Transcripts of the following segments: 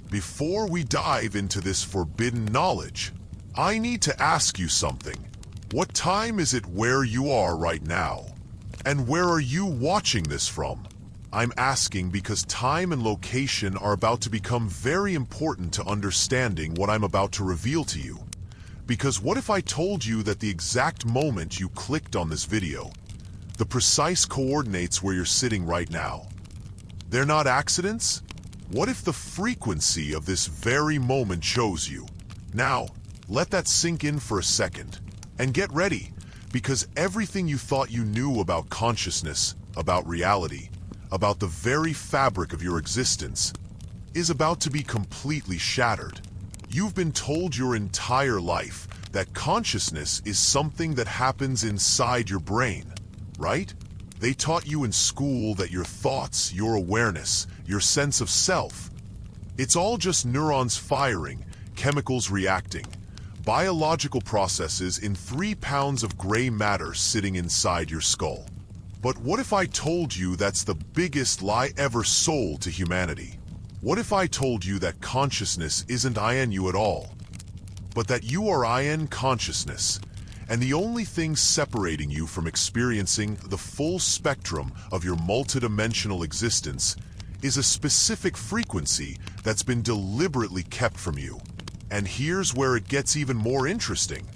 before we dive into this forbidden knowledge, I need to ask you something. What time is it where you are right now? And where are you watching this from? I'm asking because time and location are about to become very important to understanding what I'm about to reveal to you. Because what if I told you that the exact moment you clicked on this video, the precise coordinates where you're sitting right now, they're not accidents? What if the frequency of this very moment chose you? Now, let that sink in for a second. And get ready, because everything you thought you knew about consciousness, about reality, about the very fabric of your existence, is about to be completely shattered. You've been told your entire life that consciousness is something that happens inside your brain, right? They taught you in school that your thoughts, your awareness, your sense of self, it's all just neurons firing, chemicals reacting, biological processes in 3 pounds of gray matter sitting inside your skull. But what if I told you that's the biggest lie ever sold to humanity? What if I told you that consciousness isn't you at all, but that you are consciousness, and the only thing separating you from experiencing the full spectrum of your multidimensional existence is a specific frequency that's been deliberately kept from you? And here's where it gets even more interesting.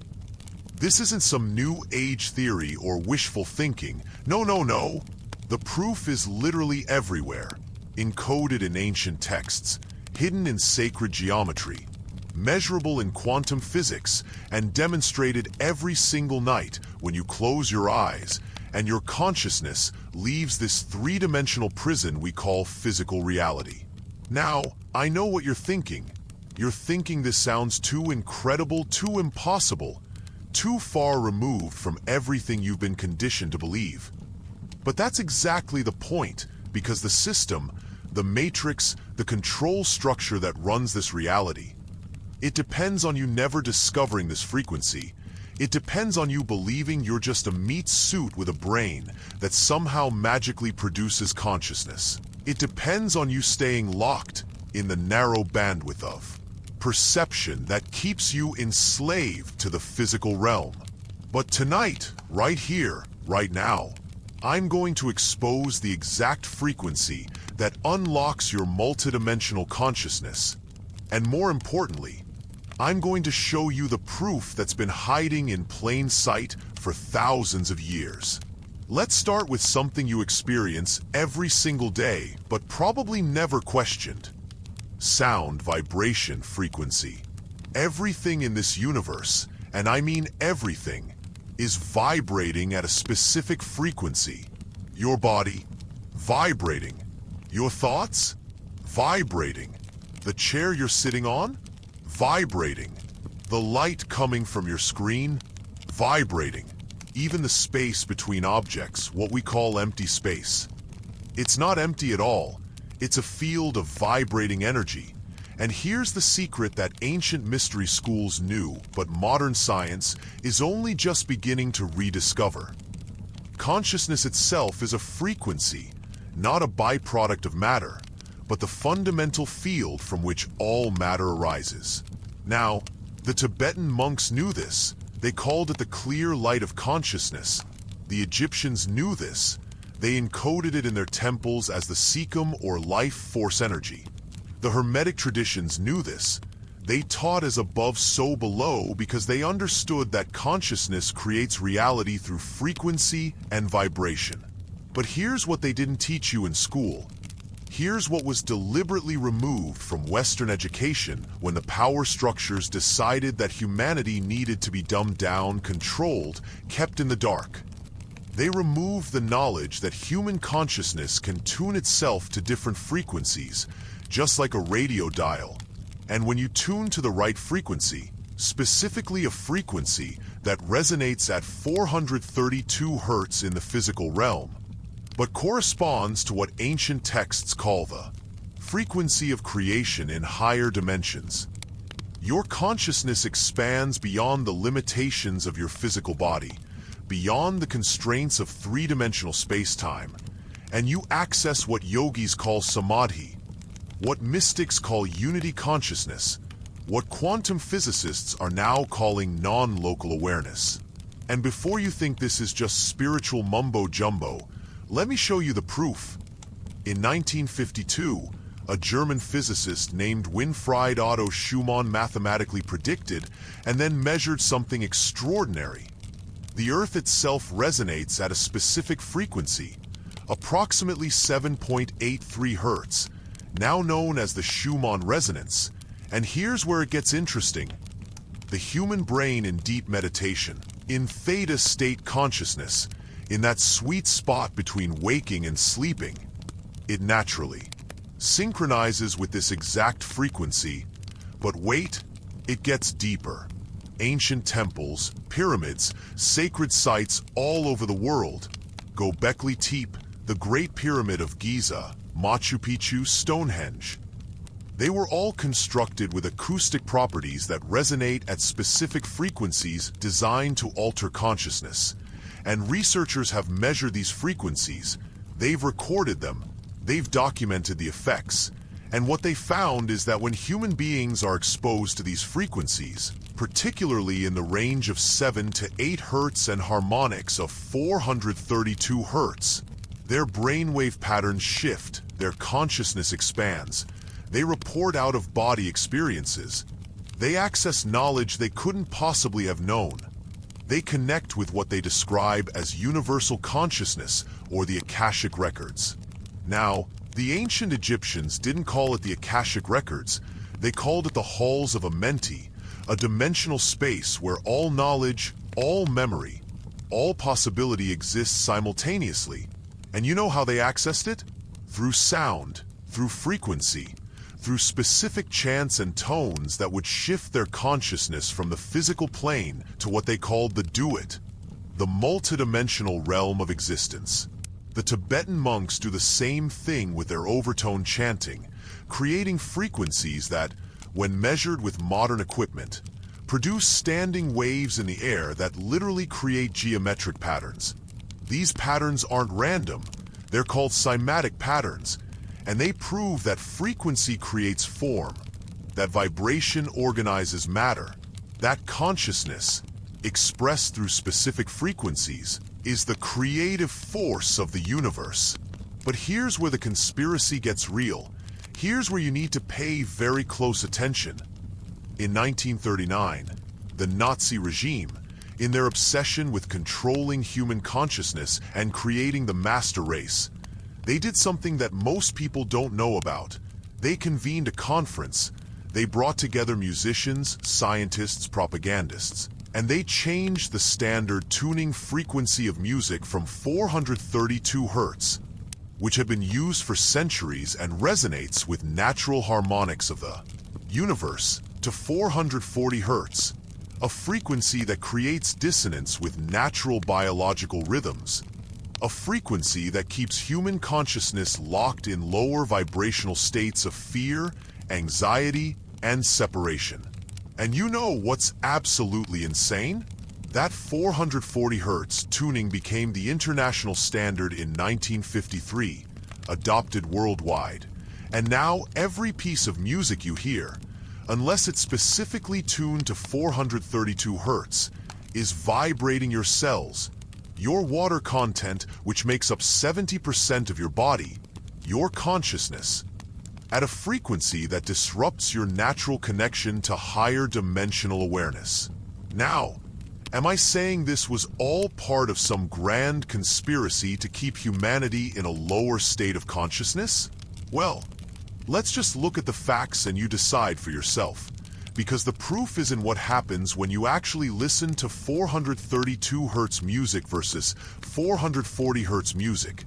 This isn't some new age theory or wishful thinking. No. The proof is literally everywhere, encoded in ancient texts, hidden in sacred geometry, measurable in quantum physics, and demonstrated every single night when you close your eyes and your consciousness leaves this 3-dimensional prison we call physical reality. Now, I know what you're thinking. You're thinking this sounds too incredible, too impossible, too far removed from everything you've been conditioned to believe. But that's exactly the point, because the system, the matrix, the control structure that runs this reality, it depends on you never discovering this frequency. It depends on you believing you're just a meat suit with a brain that somehow magically produces consciousness. It depends on you staying locked in the narrow bandwidth of perception that keeps you enslaved to the physical realm. But tonight, right here, right now, I'm going to expose the exact frequency that unlocks your multidimensional consciousness. And more importantly, I'm going to show you the proof that's been hiding in plain sight for thousands of years. Let's start with something you experience every single day, but probably never questioned. Sound vibration frequency. Everything in this universe, and I mean everything, is vibrating at a specific frequency. Your body, vibrating. Your thoughts, vibrating. The chair you're sitting on, vibrating. The light coming from your screen, vibrating. Even the space between objects, what we call empty space. It's not empty at all. It's a field of vibrating energy. And here's the secret that ancient mystery schools knew, but modern science is only just beginning to rediscover. Consciousness itself is a frequency, not a byproduct of matter, but the fundamental field from which all matter arises. Now, the Tibetan monks knew this. They called it the clear light of consciousness. The Egyptians knew this. They encoded it in their temples as the Sikkim or life force energy. The Hermetic traditions knew this. They taught as above so below because they understood that consciousness creates reality through frequency and vibration. But here's what they didn't teach you in school. Here's what was deliberately removed from Western education when the power structures decided that humanity needed to be dumbed down, controlled, kept in the dark. They removed the knowledge that human consciousness can tune itself to different frequencies, just like a radio dial. And when you tune to the right frequency, specifically a frequency that resonates at 432 Hz in the physical realm, but corresponds to what ancient texts call the frequency of creation in higher dimensions, your consciousness expands beyond the limitations of your physical body, beyond the constraints of 3-dimensional space-time, and you access what yogis call samadhi, what mystics call unity consciousness, what quantum physicists are now calling non-local awareness. And before you think this is just spiritual mumbo-jumbo, let me show you the proof. In 1952, a German physicist named Winfried Otto Schumann mathematically predicted and then measured something extraordinary. The Earth itself resonates at a specific frequency, approximately 7.83 Hertz, now known as the Schumann resonance. And here's where it gets interesting. The human brain in deep meditation, in theta state consciousness, in that sweet spot between waking and sleeping, it naturally synchronizes with this exact frequency. But wait, it gets deeper. Ancient temples, pyramids, sacred sites all over the world, Göbekli Tepe, the Great Pyramid of Giza, Machu Picchu, Stonehenge. They were all constructed with acoustic properties that resonate at specific frequencies designed to alter consciousness. And researchers have measured these frequencies, they've recorded them, they've documented the effects. And what they found is that when human beings are exposed to these frequencies, particularly in the range of 7 to 8 Hertz and harmonics of 432 Hertz, their brainwave patterns shift, their consciousness expands. They report out-of-body experiences. They access knowledge they couldn't possibly have known. They connect with what they describe as universal consciousness or the Akashic Records. Now, the ancient Egyptians didn't call it the Akashic Records. They called it the Halls of Amenti, a dimensional space where all knowledge, all memory, all possibility exists simultaneously. And you know how they accessed it? Through sound, through frequency, through specific chants and tones that would shift their consciousness from the physical plane to what they called the Duat, the multidimensional realm of existence. The Tibetan monks do the same thing with their overtone chanting, creating frequencies that, when measured with modern equipment, produce standing waves in the air that literally create geometric patterns. These patterns aren't random, they're called cymatic patterns, and they prove that frequency creates form, that vibration organizes matter, that consciousness, expressed through specific frequencies, is the creative force of the universe. But here's where the conspiracy gets real. Here's where you need to pay very close attention. In 1939, the Nazi regime, in their obsession with controlling human consciousness and creating the master race, they did something that most people don't know about. They convened a conference. They brought together musicians, scientists, propagandists, and they changed the standard tuning frequency of music from 432 Hertz, which had been used for centuries and resonates with natural harmonics of the universe, to 440 Hertz, a frequency that creates dissonance with natural biological rhythms, a frequency that keeps human consciousness locked in lower vibrational states of fear, anxiety, and separation. And you know what's absolutely insane? That 440 Hertz tuning became the international standard in 1953, adopted worldwide. And now every piece of music you hear, unless it's specifically tuned to 432 Hertz, is vibrating your cells, your water content, which makes up 70% of your body, your consciousness, at a frequency that disrupts your natural connection to higher dimensional awareness. Now, am I saying this was all part of some grand conspiracy to keep humanity in a lower state of consciousness? Well, let's just look at the facts and you decide for yourself. Because the proof is in what happens when you actually listen to 432 Hertz music versus 440 Hertz music.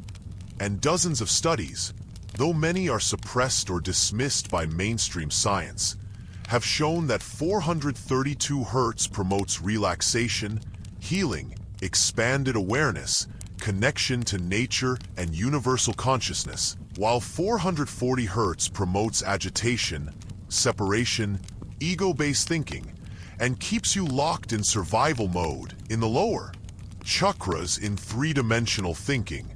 And dozens of studies, though many are suppressed or dismissed by mainstream science, have shown that 432 Hertz promotes relaxation, healing, expanded awareness, connection to nature, and universal consciousness, while 440 Hertz promotes agitation, separation, ego-based thinking, and keeps you locked in survival mode in the lower chakras in three-dimensional thinking.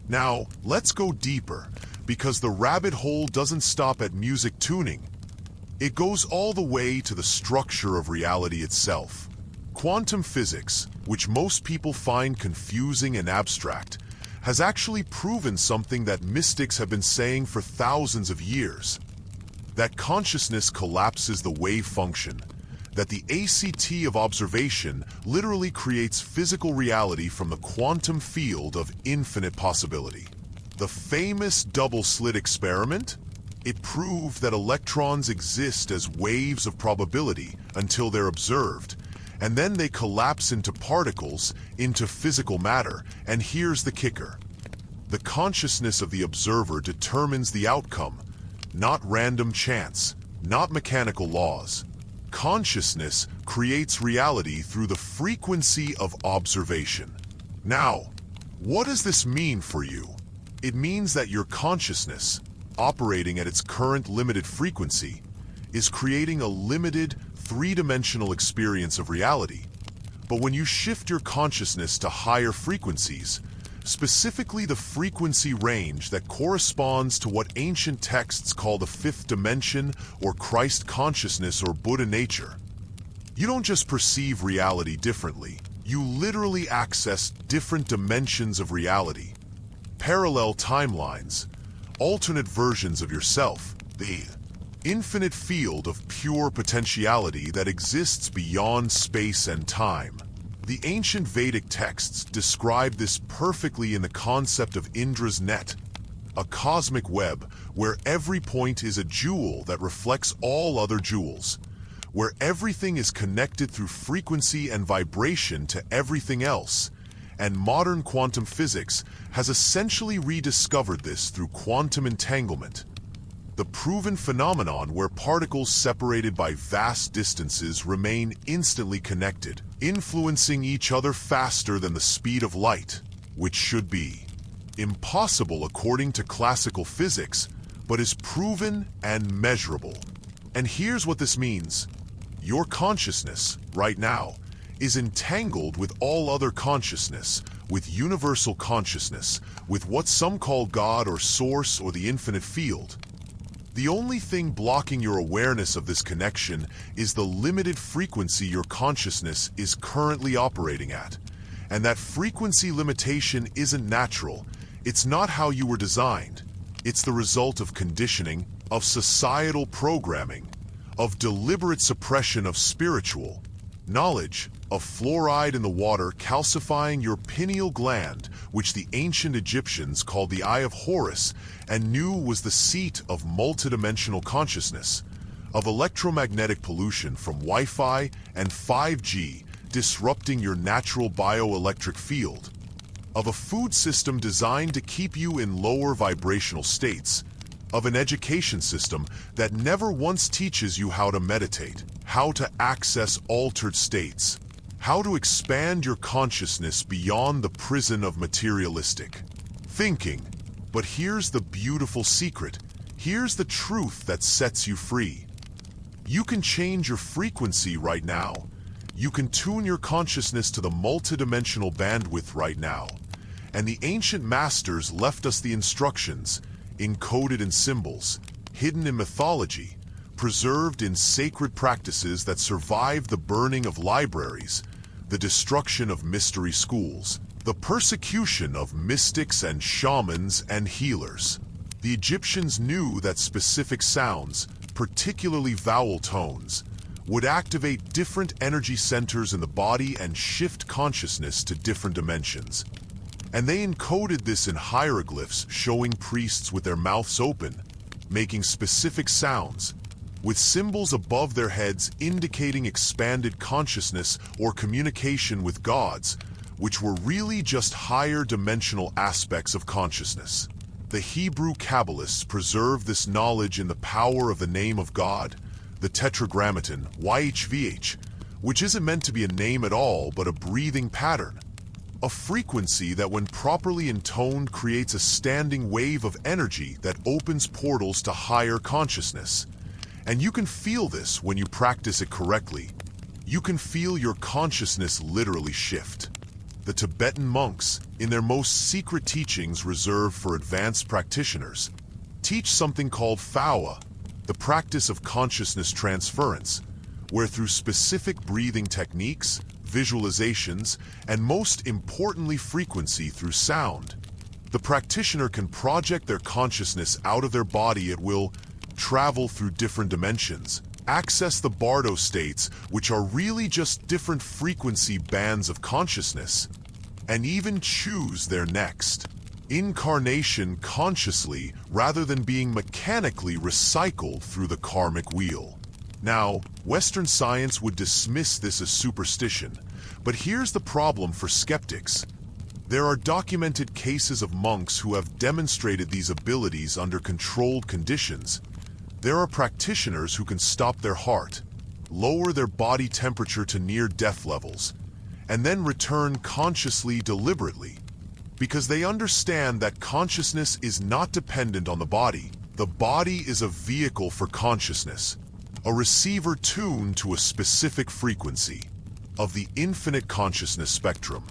Now, let's go deeper, because the rabbit hole doesn't stop at music tuning. It goes all the way to the structure of reality itself. Quantum physics, which most people find confusing and abstract, has actually proven something that mystics have been saying for thousands of years. That consciousness collapses the wave function, that the ACT of observation literally creates physical reality from the quantum field of infinite possibility. The famous double-slit experiment? It proved that electrons exist as waves of probability until they're observed, and then they collapse into particles, into physical matter, and here's the kicker. The consciousness of the observer determines the outcome, not random chance, not mechanical laws. Consciousness creates reality through the frequency of observation. Now, what does this mean for you? It means that your consciousness, operating at its current limited frequency, is creating a limited, three-dimensional experience of reality. But when you shift your consciousness to higher frequencies, specifically the frequency range that corresponds to what ancient texts call the fifth dimension or Christ consciousness or Buddha nature, you don't just perceive reality differently, you literally access different dimensions of reality, parallel timelines, alternate versions of yourself, the infinite field of pure potentiality that exists beyond space and time. The ancient Vedic texts describe this perfectly in the concept of Indra's net, a cosmic web where every point is a jewel that reflects all other jewels, where everything is connected through frequency and vibration to everything else, and modern quantum physics has essentially rediscovered this through quantum entanglement, the proven phenomenon where particles separated by vast distances remain instantly connected, influencing each other faster than the speed of light, which should be impossible according to classical physics, but is proven and measurable. And here's what this means. Your consciousness, right now, is entangled with all other consciousness, with universal consciousness, with what some call God or Source or the infinite field. The only thing blocking your awareness of this connection is the limited frequency your consciousness is currently operating at. And that frequency limitation isn't natural. It's not how you were designed. It's the result of conditioning, of societal programming, of deliberate suppression of spiritual knowledge, of fluoride in the water calcifying your pineal gland, which the ancient Egyptians called the Eye of Horus and knew was the seat of multidimensional consciousness, of electromagnetic pollution from Wi-Fi and 5G disrupting your natural bioelectric field, of a food system designed to keep you in lower vibrational states, of an education system that never once teaches you how to meditate, how to access altered states, how to expand your consciousness beyond the prison of materialistic thinking. But here's the beautiful secret. Here's the truth that sets you free. You can change your frequency right now. You can tune your consciousness to the multidimensional bandwidth right now. And the ancient masters left us the instructions, encoded in symbols, hidden in mythology, preserved in sacred practices that survived the burning of libraries, the destruction of mystery schools, the persecution of mystics and shamans and healers. The Egyptians knew that specific sounds, particularly vowel tones, would activate different energy centers in the body and shift consciousness to different dimensions. And they encoded this in hieroglyphs showing priests with their mouths open, making specific sounds, with symbols above their heads indicating expanded consciousness or communication with gods, which were really just higher dimensional aspects of consciousness. The Hebrew Kabbalists preserved this knowledge in the power of the name of God, the Tetragrammaton, YHVH, which isn't meant to be a name at all but a breathing pattern. A frequency that when properly intoned creates a standing wave of energy that opens portals to higher consciousness. And you can feel this when you practice it correctly. You can feel your consciousness literally shift. the Tibetan monks, in their most secret teachings reserved for advanced practitioners, teach something called Phawa, the practice of consciousness transference, where through specific breathing techniques, visualizations, and most importantly frequency through sound, the practitioner can project their consciousness out of their body at will, travel through different dimensions, access the bardo states, which are really just different frequency bands of consciousness, and even choose their next incarnation consciously rather than being mechanically recycled through the karmic wheel. Now, Western science would dismiss this as superstition, but here's the problem for skeptics. There are documented cases of monks who have demonstrated these abilities under controlled conditions. There are practitioners who can stop their heart, lower their body temperature to near-death levels, and then return consciously deliberately, because they understand that consciousness is not dependent on the body. The body is a vehicle for consciousness, a receiver tuned to a specific frequency of the infinite consciousness spectrum.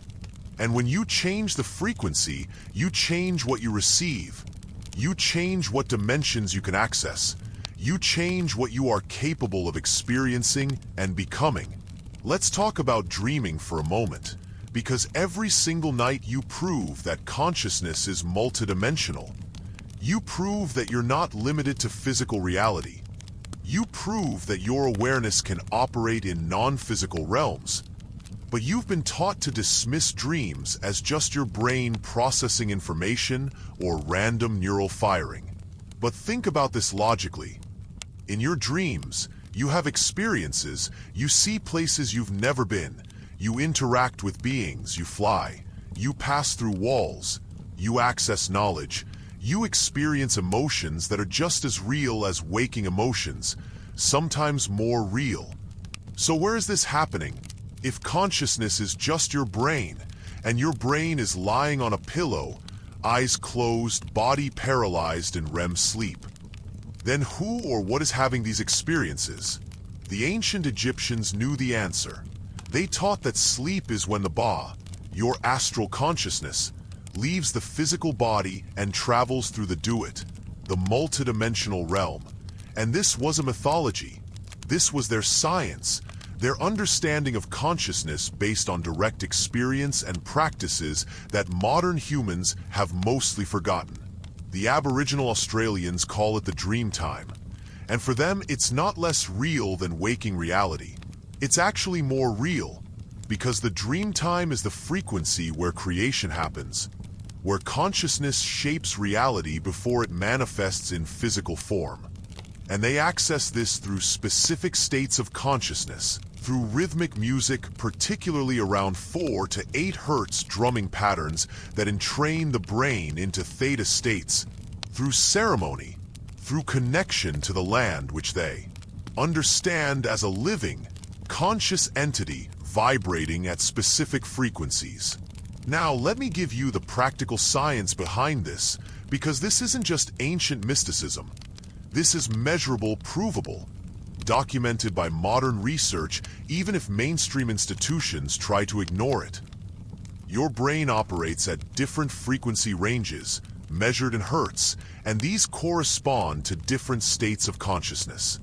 And when you change the frequency, you change what you receive. You change what dimensions you can access. You change what you are capable of experiencing and becoming. Let's talk about dreaming for a moment, because every single night you prove that consciousness is multidimensional. You prove that you're not limited to physical reality. You prove that your awareness can operate in non-physical realms. But you've been taught to dismiss dreams as just your brain processing information or random neural firing. But think about this logically. In your dreams, you have experiences, you see places you've never been, you interact with beings, you fly, you pass through walls, you access knowledge, you experience emotions that are just as real as waking emotions, sometimes more real. So where is this happening? If consciousness is just your brain, and your brain is lying on a pillow, eyes closed, body paralyzed in REM sleep, then who or what is having these experiences? The ancient Egyptians knew the answer. They taught that sleep is when the Ba, your astral consciousness, leaves the physical body and travels through the Duat, the multidimensional realm. And this was a mythology. This was their science, their understanding of consciousness based on direct experience and practices that modern humans have mostly forgotten. The Aboriginal Australians call it the dream time, and for them it's not less real than waking reality. It's actually more real, because the dream time is the frequency where creation happens, where consciousness shapes reality before it manifests in physical form. And they access this through specific states of consciousness, through rhythmic music, particularly around 4 to 8 hertz drumming patterns that entrain the brain into theta states, through ceremony, through connection to the land which they understand as a living, conscious entity vibrating at specific frequencies. Now, let me give you the practical science behind this, because this isn't just ancient mysticism. This is measurable, provable, documented by modern research, even if mainstream institutions try to ignore it. Your brain operates at different frequency ranges, measured in hertz, and these correspond to different states of consciousness.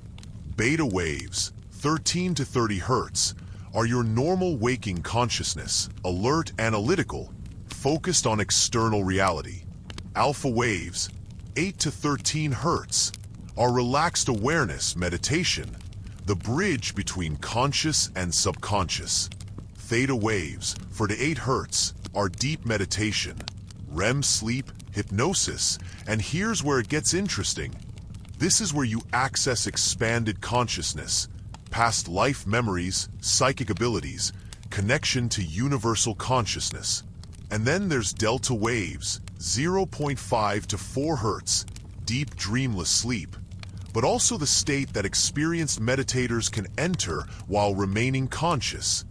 Beta waves, 13 to 30 hertz, are your normal waking consciousness, alert, analytical, focused on external reality. Alpha waves, 8 to 13 hertz, are relaxed awareness, meditation, the bridge between conscious and subconscious. Theta waves, 4 to 8 hertz, are deep meditation, REM sleep, hypnosis, and here's where it gets interesting. This is where you access expanded consciousness, past life memories, psychic abilities, connection to universal consciousness. And then there's delta waves, 0.5 to 4 hertz, deep dreamless sleep, but also the state that experienced meditators can enter while remaining conscious,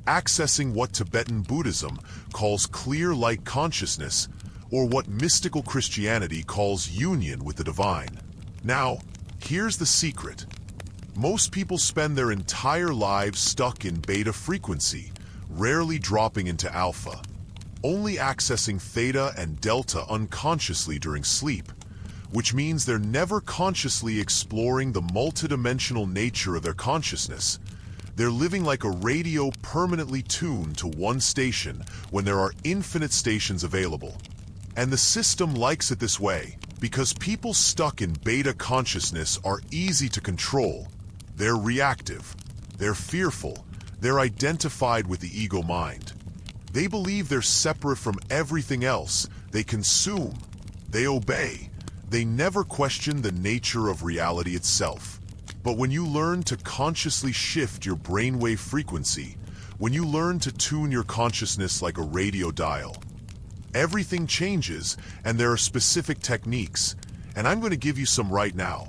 accessing what Tibetan Buddhism calls clear light consciousness, or what mystical Christianity calls union with the divine. Now, here's the secret. Most people spend their entire lives stuck in beta frequency, rarely dropping into alpha. only accessing theta and delta unconsciously during sleep, which means they're never consciously exploring the multidimensional nature of their consciousness. They're living like a radio permanently tuned to one station when there are infinite stations available. And the system likes it this way, because people stuck in beta consciousness are easy to control. They're reactive, they're fearful, they're identified with the ego mind. They believe they're separate from everything else, they consume, they obey, they never question the nature of reality itself. But when you learn to consciously shift your brainwave frequency, when you learn to tune your consciousness like a radio dial, everything changes, and there are specific techniques, and I'm going to give you some right now,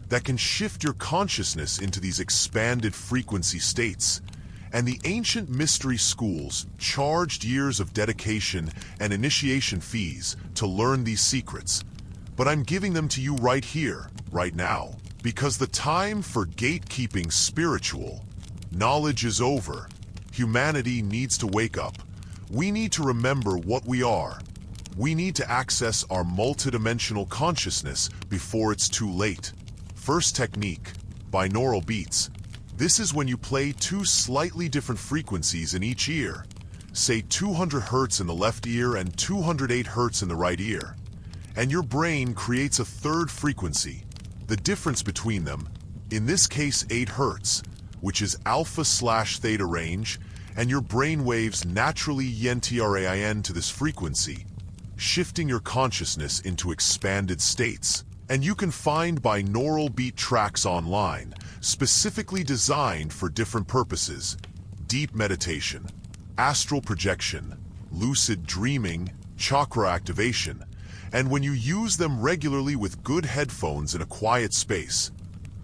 that can shift your consciousness into these expanded frequency states. And the ancient mystery schools charged years of dedication and initiation fees to learn these secrets. But I'm giving them to you right here, right now. Because the time for gatekeeping spiritual knowledge is over. Humanity needs to wake up. We need to remember what we are. We need to access our multidimensional consciousness before it's too late. First technique, binaural beats. This is when you play two slightly different frequencies in each ear. Say 200 Hz in the left ear and 208 Hz in the right ear. And your brain creates a third frequency. The difference between them, in this case 8 Hz, which is alpha/theta range, and your brain waves naturally yen to this frequency, shifting your consciousness into expanded states. And you can find binaural beat tracks online, specifically designed for different purposes: deep meditation, astral projection, lucid dreaming, chakra activation. And when you use them regularly with good headphones in a quiet space,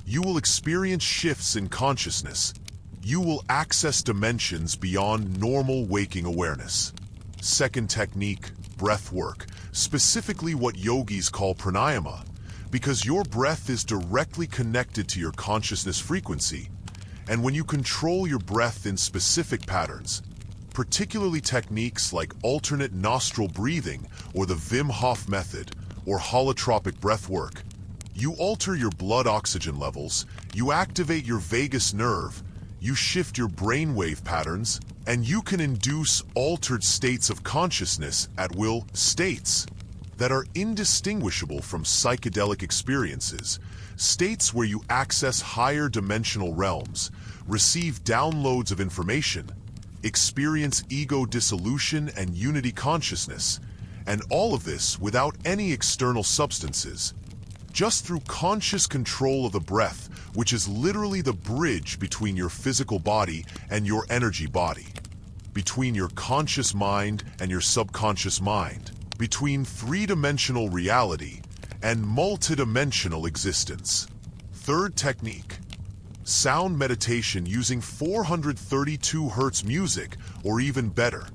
you will experience shifts in consciousness. You will access dimensions beyond normal waking awareness. Second technique, breath work, specifically what yogis call pranayama, because your breath is directly connected to your consciousness frequency. And when you control your breath in specific patterns, particularly techniques like alternate nostril breathing or the Wim Hof method or holotropic breath work, you alter your blood oxygen levels, you activate your vagus nerve, you shift your brainwave patterns, and you can induce altered states of consciousness at will, states that are indistinguishable from psychedelic experiences, states where you access higher dimensional realms, receive downloads of information, experience ego dissolution and unity consciousness, and all of this without any external substances, just through conscious control of the breath, which is literally the bridge between your physical body and your energy body, between your conscious mind and your subconscious mind, between three-dimensional reality and multidimensional existence. Third technique, sound meditation using 432 Hz music, or even better,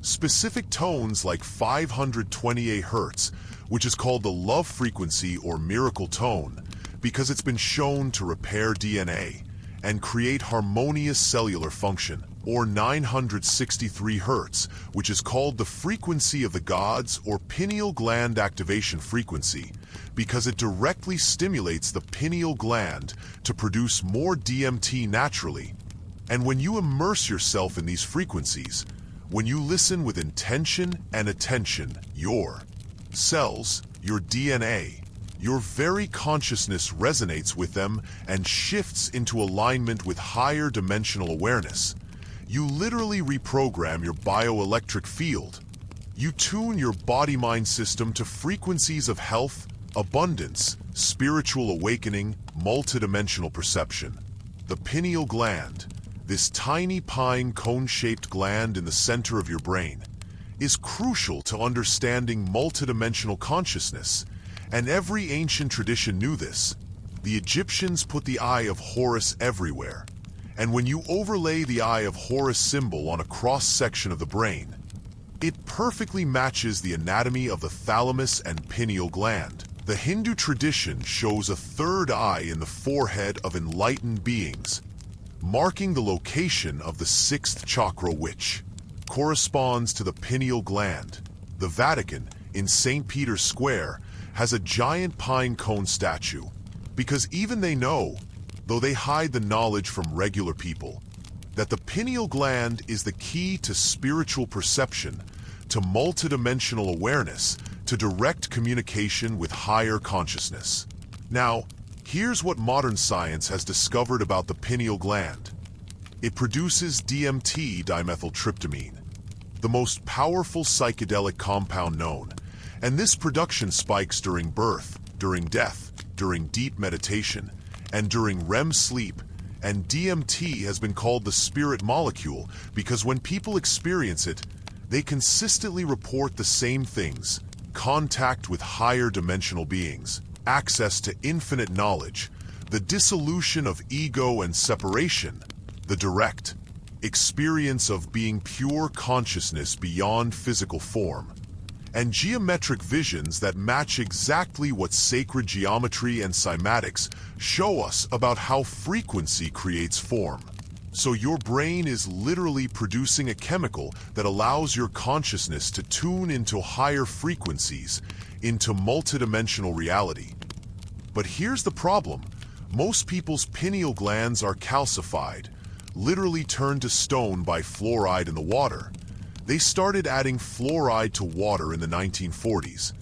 specific tones like 528 Hz, which is called the love frequency or miracle tone, because it's been shown to repair DNA and create harmonious cellular function, or 963 Hz, which is called the frequency of the gods or pineal gland activation frequency, because it directly stimulates the pineal gland to produce more DMT naturally. And when you immerse yourself in these frequencies, when you listen with intention and attention, your cells, your DNA, your very consciousness resonates with them and shifts into alignment with higher dimensional awareness. You literally reprogram your bioelectric field. You tune your body-mind system to frequencies of health, abundance, spiritual awakening, multidimensional perception. The pineal gland, this tiny pine cone-shaped gland in the center of your brain, is crucial to understanding multidimensional consciousness, and every ancient tradition knew this. The Egyptians put the Eye of Horus everywhere, and when you overlay the Eye of Horus symbol on a cross-section of the brain, it perfectly matches the anatomy of the thalamus and pineal gland. The Hindu tradition shows a third eye in the forehead of enlightened beings, marking the location of the sixth chakra, which corresponds to the pineal gland. The Vatican, in St. Peter's Square, has a giant pine cone statue, because even they know, though they hide the knowledge from regular people, that the pineal gland is the key to spiritual perception, to multidimensional awareness, to direct communication with higher consciousness. Now, here's what modern science has discovered about the pineal gland. It produces DMT, dimethyltryptamine, the most powerful psychedelic compound known, and this production spikes during birth, during death, during deep meditation, and during REM sleep, and DMT has been called the spirit molecule because when people experience it, they consistently report the same things: contact with higher dimensional beings, access to infinite knowledge, the dissolution of ego and separation, the direct experience of being pure consciousness beyond physical form, and geometric visions that match exactly what sacred geometry and cymatics show us about how frequency creates form. So your brain is literally producing a chemical that allows your consciousness to tune into higher frequencies, into multidimensional reality. But here's the problem. Most people's pineal glands are calcified, literally turned to stone by fluoride in the water. They started adding fluoride to water in the 1940s,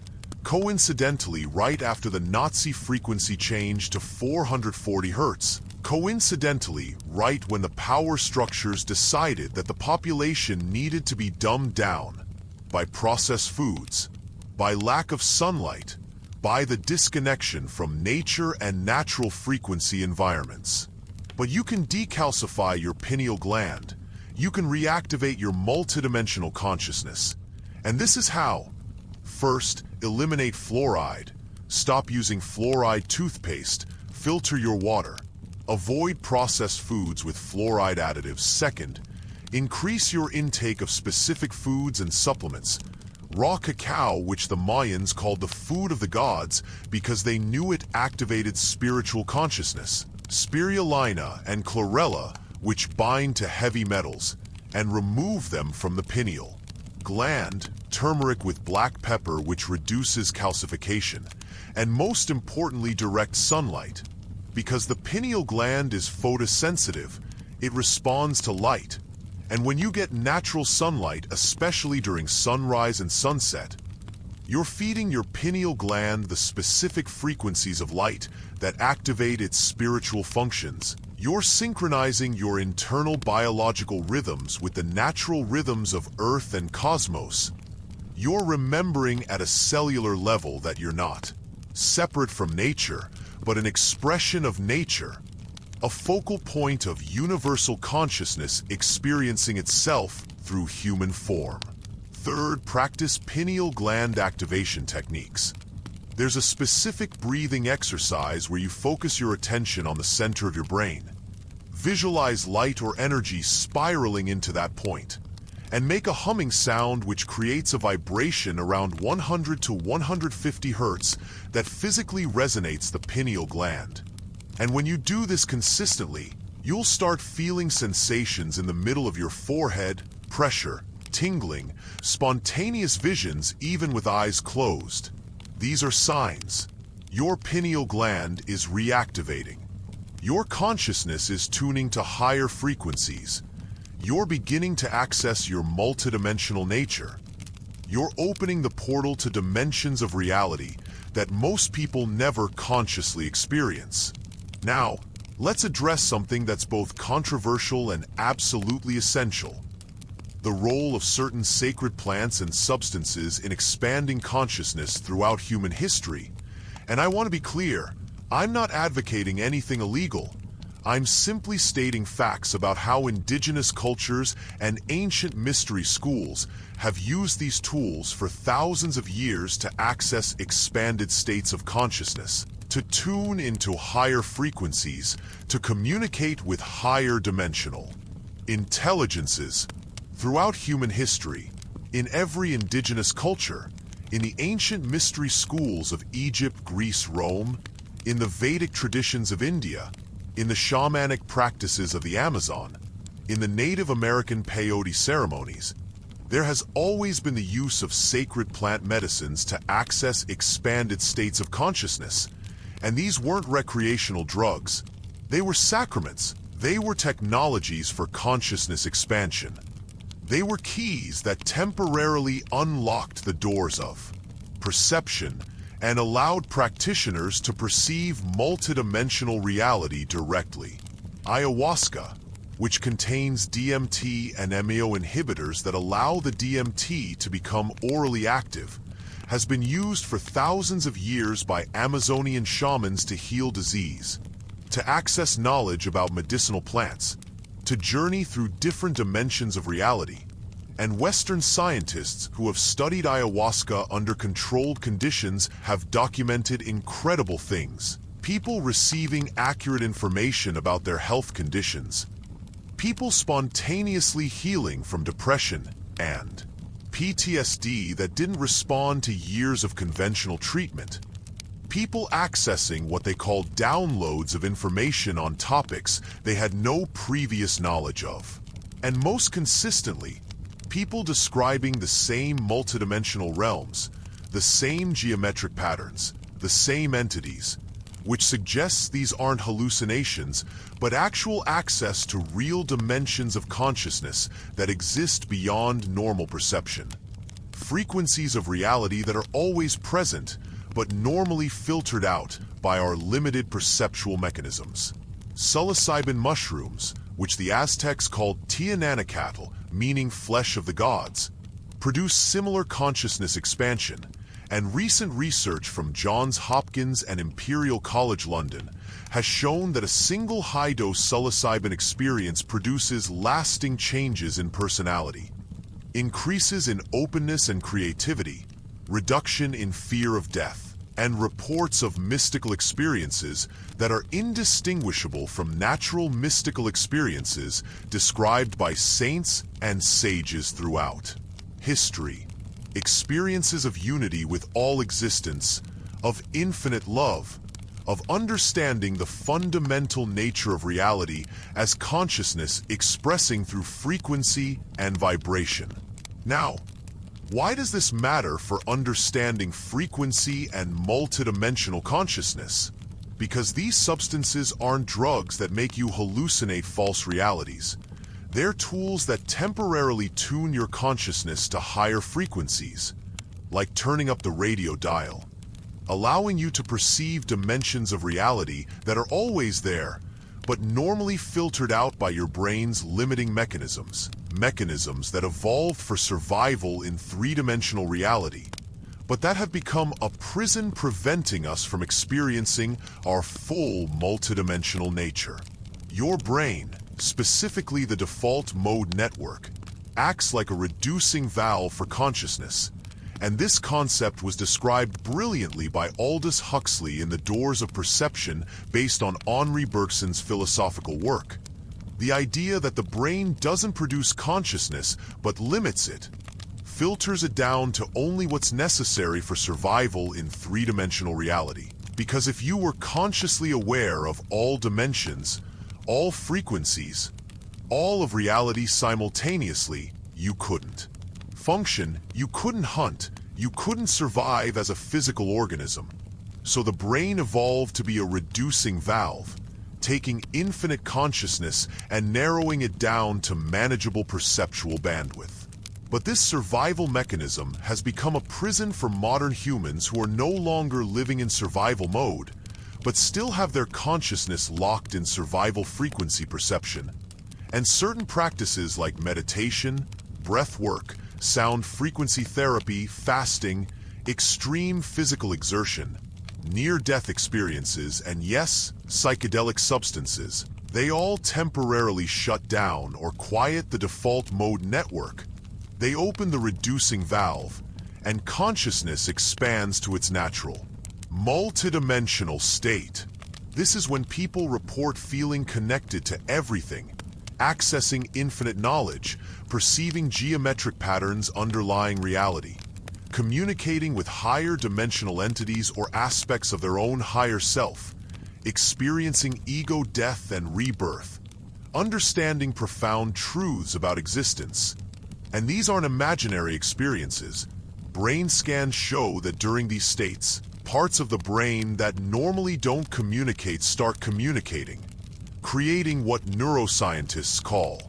coincidentally right after the Nazi frequency change to 440 Hz. Coincidentally, right when the power structures decided that the population needed to be dumbed down by processed foods, by lack of sunlight, by the disconnection from nature and natural frequency environments. But you can decalcify your pineal gland. You can reactivate your multidimensional consciousness. And this is how. First, eliminate fluoride. Stop using fluoride toothpaste. Filter your water. Avoid processed foods with fluoride additives. Second, increase your intake of specific foods and supplements. Raw cacao, which the Mayans called the food of the gods because they knew it activated spiritual consciousness. Spirulina and chlorella, which bind to heavy metals and remove them from the pineal gland. Turmeric with black pepper, which reduces calcification. And most importantly, direct sunlight. Because the pineal gland is photosensitive, it responds to light. And when you get natural sunlight, especially during sunrise and sunset, you're feeding your pineal gland the specific frequencies of light that activate its spiritual functions. You're synchronizing your internal biological rhythms with the natural rhythms of Earth and cosmos. You're remembering at a cellular level that you're not separate from nature, but an expression of nature, a focal point of universal consciousness experiencing itself through human form. Third, practice pineal gland activation techniques. There's a specific breathing exercise where you focus your attention on the center of your brain. Visualize light or energy spiraling into that point, and make a humming sound which creates a vibration around 100 to 150 Hz that physically resonates the pineal gland. And when you do this consistently, you'll start feeling sensations in the middle of your forehead, pressure, tingling, spontaneous visions even with eyes closed. These are signs. Your pineal gland is reactivating. Your consciousness is tuning to higher frequencies. You're beginning to access your multidimensional nature. You're opening the portal to dimensions of reality that most people never consciously experience. Now, let's address something that's both controversial and absolutely essential: the role of certain sacred plants and substances in expanding consciousness throughout human history. And I want to be clear, I'm not advocating anything illegal. I'm simply stating facts about how indigenous cultures and ancient mystery schools have used these tools for thousands of years to access expanded states of consciousness, to tune into higher frequencies, to communicate with higher dimensional intelligences. Throughout human history, in every indigenous culture, in the ancient mystery schools of Egypt, Greece, Rome, in the Vedic traditions of India, in the shamanic practices of the Amazon, in the Native American peyote ceremonies, There has always been the use of sacred plant medicines to access expanded states of consciousness, and these weren't recreational drugs. They were sacraments. They were technologies for consciousness expansion. They were keys that temporarily unlocked the doors of perception and allowed practitioners to perceive multidimensional reality directly. Ayahuasca, which contains DMT and MAO inhibitors that allow the DMT to become orally active, has been used for thousands of years by Amazonian shamans to heal disease, to access knowledge about medicinal plants, to journey through different dimensions of reality. And Western scientists who have studied ayahuasca under controlled conditions have documented incredible things. People receiving accurate information about their health conditions. People spontaneously healing from depression and PTSD that didn't respond to years of conventional treatment. People accessing what they call downloads of information on topics they had no previous knowledge of. And most consistently, people describing the same multidimensional realms, the same geometric patterns, the same entities, which suggests these aren't hallucinations, but actual access to real dimensions of consciousness that exist beyond normal perception. Frequencies of reality that are always present, but normally filtered out by our limited perceptual mechanisms. Psilocybin mushrooms, which the Aztecs called Tiananacatl, meaning flesh of the gods, produce similar consciousness expansion, and recent research from Johns Hopkins and Imperial College London has shown that a single high-dose psilocybin experience produces lasting changes in personality, increases in openness and creativity, reduction in fear of death, and reports of mystical experiences that are indistinguishable from natural mystical experiences described by saints and sages throughout history. Experiences of unity with all existence, of infinite love, of understanding the fundamental nature of reality as consciousness expressing through frequency and vibration. Now, why does this matter for understanding frequency and multidimensional consciousness? Because these substances aren't drugs that make you hallucinate false realities. They're tools that temporarily tune your consciousness to higher frequencies, like turning up the radio dial, allowing you to perceive dimensions of reality that are always there, but normally filtered out by your brain's limiting mechanisms that evolved for survival in three-dimensional reality, but that have become a prison preventing us from experiencing our full multidimensional nature. Your brain, specifically the default mode network, acts like a reducing valve for consciousness, and this concept was described brilliantly by Aldous Huxley in The Doors of Perception based on Henri Bergson's philosophical work. The idea that the brain doesn't produce consciousness but limits it, filters it down to only what's necessary for survival in three-dimensional reality. Because if you were consciously aware of all dimensions, all frequencies, all of reality simultaneously, you couldn't function, you couldn't hunt, you couldn't survive as a physical organism. So the brain evolved to be a reducing valve, taking infinite consciousness and narrowing it down to manageable perceptual bandwidth. But this survival mechanism has become a prison for modern humans who are no longer living in survival mode, but still have their consciousness locked in survival frequency perception. And certain practices like meditation, breath work, sound frequency therapy, fasting, extreme physical exertion, near-death experiences, and yes, psychedelic substances, they all temporarily shut down or quiet the default mode network. They open the reducing valve, and consciousness expands to its natural, multidimensional state. This is when people report feeling connected to everything, accessing infinite knowledge, perceiving geometric patterns underlying reality, communicating with higher dimensional entities or aspects of their own higher self, experiencing ego death and rebirth, understanding profound truths about existence. And these aren't imaginary experiences. Brain scans show that during these states, parts of the brain that normally don't communicate start communicating, creating what neuroscientists call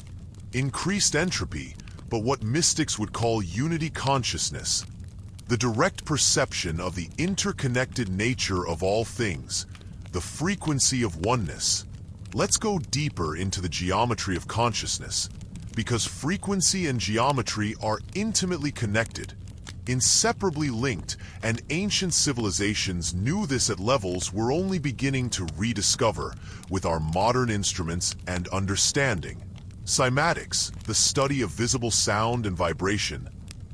increased entropy, but what mystics would call unity consciousness, the direct perception of the interconnected nature of all things, the frequency of oneness. Let's go deeper into the geometry of consciousness, because frequency and geometry are intimately connected, inseparably linked, and ancient civilizations knew this at levels we're only beginning to rediscover with our modern instruments and understanding. Cymatics, the study of visible sound and vibration,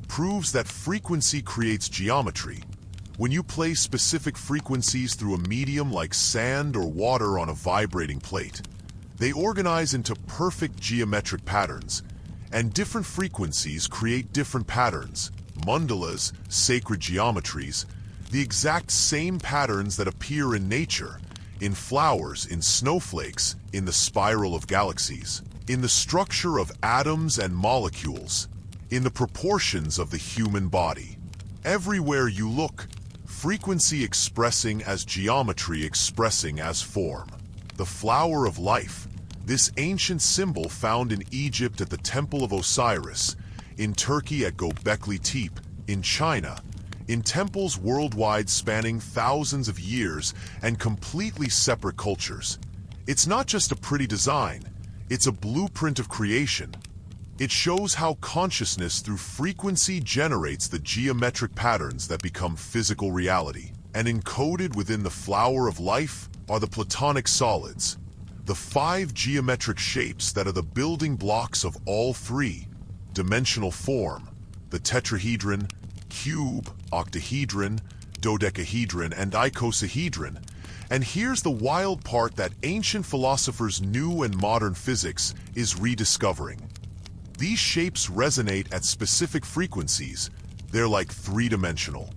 proves that frequency creates geometry. When you place specific frequencies through a medium like sand or water on a vibrating plate, they organize into perfect geometric patterns, and different frequencies create different patterns. Mandalas, sacred geometries, the exact same patterns that appear in nature, in flowers, in snowflakes, in the spiral of galaxies, in the structure of atoms and molecules, in the proportions of the human body. Everywhere you look, frequency expressing as geometry expressing as form. The flower of life, this ancient symbol found in Egypt at the Temple of Osiris, in Turkey at Göbekli Tepe, in China, in temples worldwide spanning thousands of years and completely separate cultures. It's not just a pretty design, it's a blueprint of creation. It shows how consciousness through frequency generates the geometric patterns that become physical reality. And encoded within the flower of life are the platonic solids, the 5 geometric shapes that are the building blocks of all 3-dimensional form, the tetrahedron, cube, octahedron, dodecahedron, and icosahedron. And here's the wild part that ancient philosophers knew and modern physics is rediscovering. These shapes resonate at specific frequencies. They're like 3-dimensional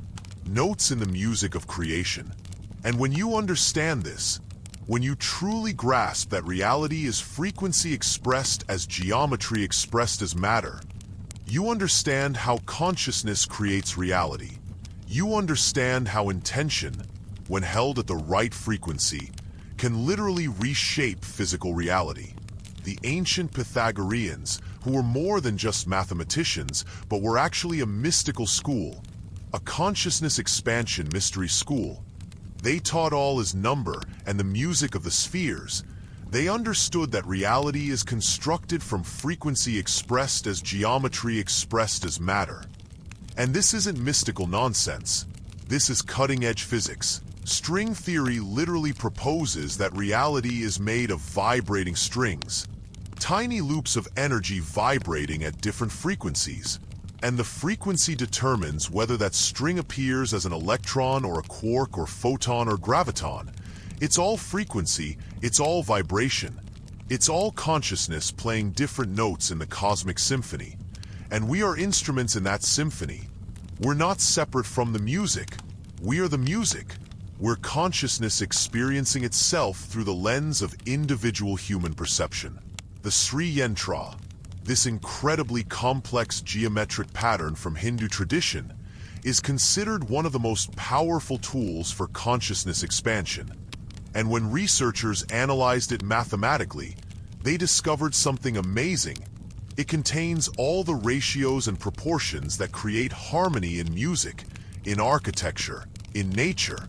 notes in the music of creation. And when you understand this, when you truly grasp that reality is frequency expressed as geometry expressed as matter, you understand how consciousness creates reality. You understand how intention, when held at the right frequency, can literally reshape physical reality. The ancient Pythagoreans, who were more than just mathematicians, but were actually a mystical school, a consciousness expansion mystery school. They taught all as number and the music of the spheres. They understood that reality is constructed from frequency expressed as geometry expressed as matter. And this isn't mystical nonsense. This is cutting-edge physics. String theory literally proposes that reality is made of vibrating strings, tiny loops of energy vibrating at different frequencies. And the frequency determines whether that string appears as an electron or a quark or photon or graviton. It's all frequency, it's all vibration. It's all consciousness playing different notes in the cosmic symphony. And we are instruments in that symphony. We're not separate from the music. We are the music. We're consciousness experiencing itself through the lens of individual human perception. The Sri Yantra, this incredibly complex geometric pattern from Hindu tradition, is considered one of the most powerful tools for consciousness expansion. And when researchers analyzed it mathematically, they discovered something amazing. It contains all the ratios and proportions that create harmony in music, in architecture, in nature.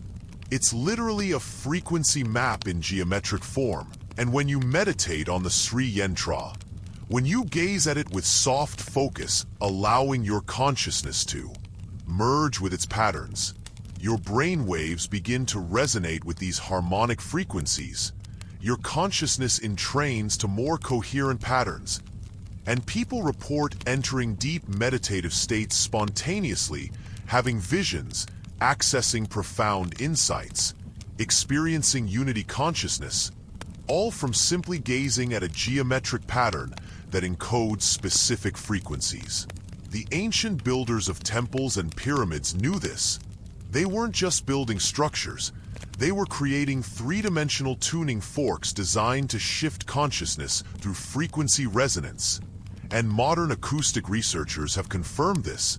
It's literally a frequency map in geometric form. And when you meditate on the Sri Yantra, when you gaze at it with soft focus, allowing your consciousness to merge with its patterns, your brain waves begin to resonate with these harmonic frequencies. Your consciousness entrains to more coherent patterns. And people report entering deep meditative states spontaneously, having visions, accessing profound insights, experiencing unity consciousness, all from simply gazing at a geometric pattern that encodes specific frequencies. The ancient builders of temples and pyramids knew this. They weren't just building structures, they were creating 3-dimensional tuning forks designed to shift consciousness through frequency resonance. and modern acoustic researchers have confirmed this.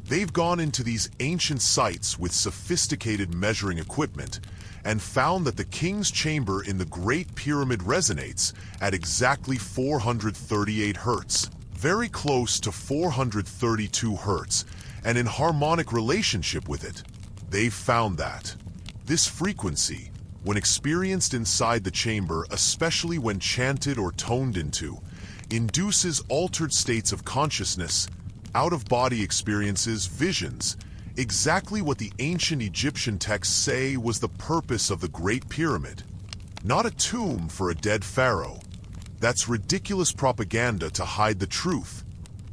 They've gone into these ancient sites with sophisticated measuring equipment and found that the king's chamber in the Great Pyramid resonates at exactly 438 Hz, very close to 432 Hz, and in harmonic relationship with it. They've found that this frequency, when experienced inside the chamber, especially when chanted or toned into, induces altered states of consciousness, out-of-body experiences, visions, exactly what the ancient Egyptian texts say was the purpose of the Great Pyramid. Not a tomb for a dead pharaoh. That's ridiculous propaganda to hide the truth.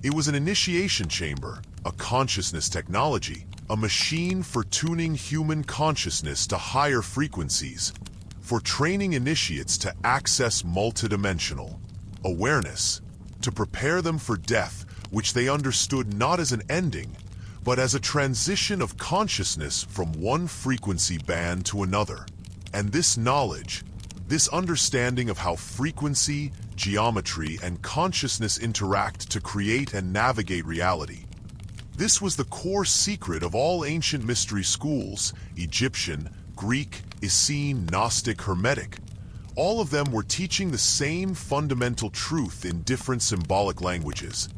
It was an initiation chamber, a consciousness technology, a machine for tuning human consciousness to higher frequencies, for training initiates to access multidimensional awareness, to prepare them for death, which they understood not as an ending, but as a transition of consciousness from one frequency band to another. And this knowledge, this understanding of how frequency, geometry, and consciousness interact to create and navigate reality. This was the core secret of all ancient mystery schools: Egyptian, Greek, Essene, Gnostic, Hermetic. All of them were teaching the same fundamental truth in different symbolic languages.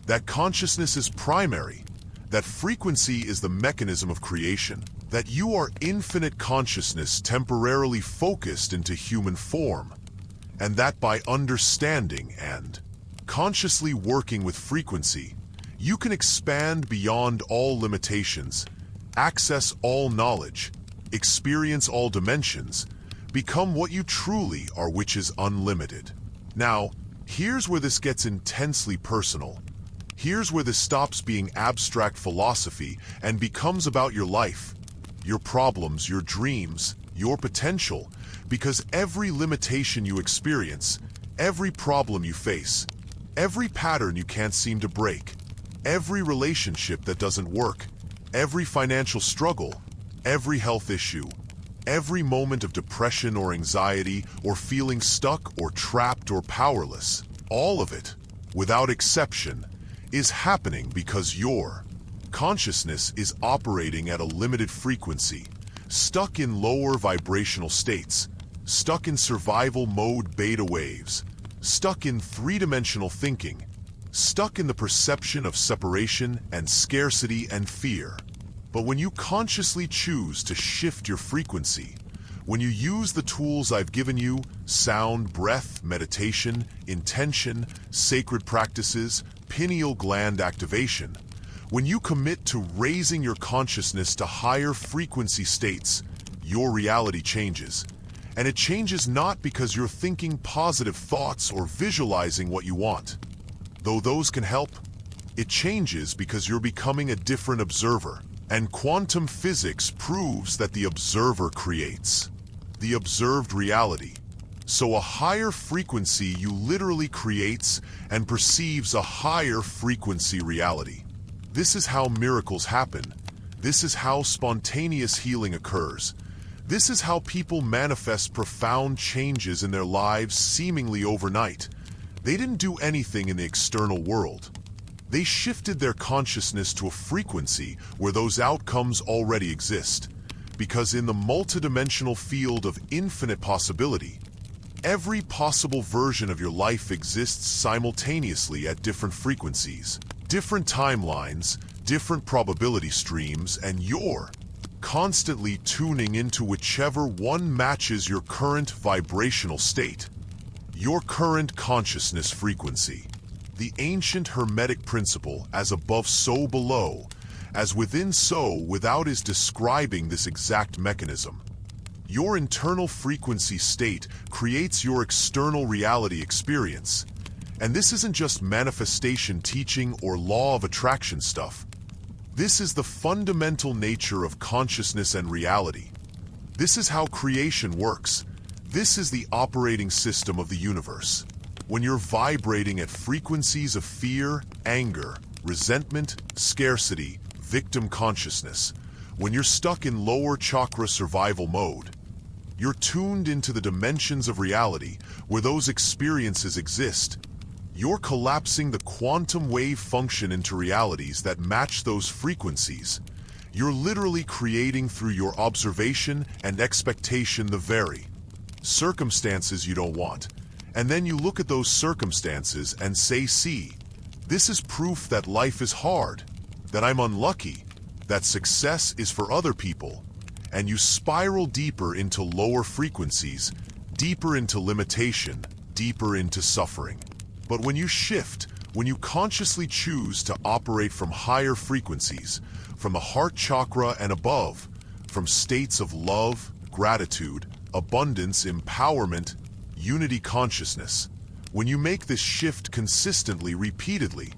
That consciousness is primary, that frequency is the mechanism of creation, that you are infinite consciousness temporarily focused into human form, and that by understanding and consciously working with frequency, you can expand beyond all limitations, access all knowledge, experience all dimensions, become what you truly are, which is unlimited. Now, here's where this gets intensely personal. Here's where this stops being abstract philosophy and becomes about your life, your problems, your dreams, your potential, because every limitation you experience, every problem you face, every pattern you can't seem to break, every relationship that doesn't work, every financial struggle, every health issue, every moment of depression or anxiety or feeling stuck or trapped or powerless, all of it, without exception, is happening because your consciousness is operating at a limited frequency, stuck in lower vibrational states, stuck in survival mode beta waves, stuck in three-dimensional thinking, stuck in the perception of separation and scarcity and fear. But when you consciously choose to shift your frequency, when you use the tools I've given you, sound, breath, meditation, intention, sacred practices, pineal gland activation, when you commit to raising your consciousness to higher frequency states, your reality changes. And it changes not because you're thinking positive thoughts or visualizing what you want, though those can help. It changes because you're becoming a different observer. And quantum physics proves that the observer creates the observed reality. So a higher frequency you literally creates and perceives a higher frequency reality. This is how miracles happen. This is how spontaneous healing occurs. This is how people manifest profound changes in their lives seemingly overnight. They didn't do anything in the external world. They shifted their consciousness to a frequency where those outcomes already exist. Because in the multidimensional field of infinite possibility, every possible version of your life exists simultaneously at different frequencies, different timelines, different probability streams, and you're constantly tuning into whichever one matches your current vibrational state, your current consciousness frequency. The ancient Hermetic principle, as above so below, as within so without, is describing this exact mechanism. Your internal frequency state creates your external reality experience. And this isn't just manifestation teaching or law of attraction stuff. This is the fundamental nature of consciousness and reality. This is how creation works. This is the operating system of the universe. When you're vibrating at frequencies of fear, anger, resentment, scarcity, victim consciousness, when you're stuck in lower chakra survival mode, you're tuned into the dimensions of reality where those experiences exist. You're collapsing the quantum wave function into realities that match those frequencies. You're literally creating through your observation and expectation the very circumstances you don't want. And then you look at those circumstances and say, see, this is proof that life is hard, that I'm unlucky, that success is for other people. And you spiral deeper into lower frequencies, deeper into limitation, deeper into suffering. But when you shift, when you consciously choose to operate from higher frequencies, from the heart chakra and above, from states of love, gratitude, abundance, empowerment, unity consciousness, when you make this shift consistently, repeatedly,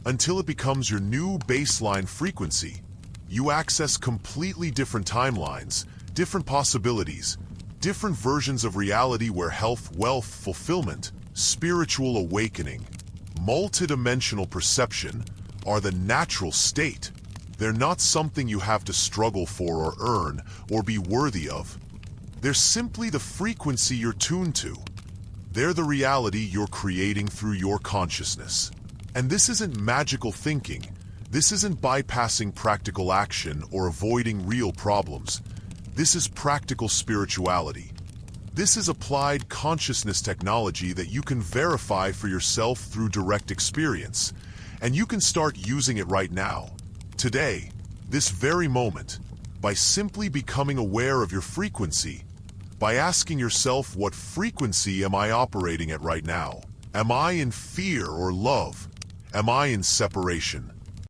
until it becomes your new baseline frequency, you access completely different timelines, different possibilities, different versions of reality where health, wealth, fulfillment, spiritual awakening, multidimensional perception are the natural state. They're not something you have to struggle for or earn or be worthy of. They're simply the frequency you're tuned to. They're the reality you're creating through your consciousness. And this isn't magical thinking. This isn't bypassing practical action or avoiding real problems. This is practical spirituality. This is applied consciousness technology that you can verify for yourself through direct experience. And you can start using it right now, today, this very moment, by simply becoming aware of your frequency, by asking yourself, what frequency am I operating at right now? Am I in fear or love? Am I in separation?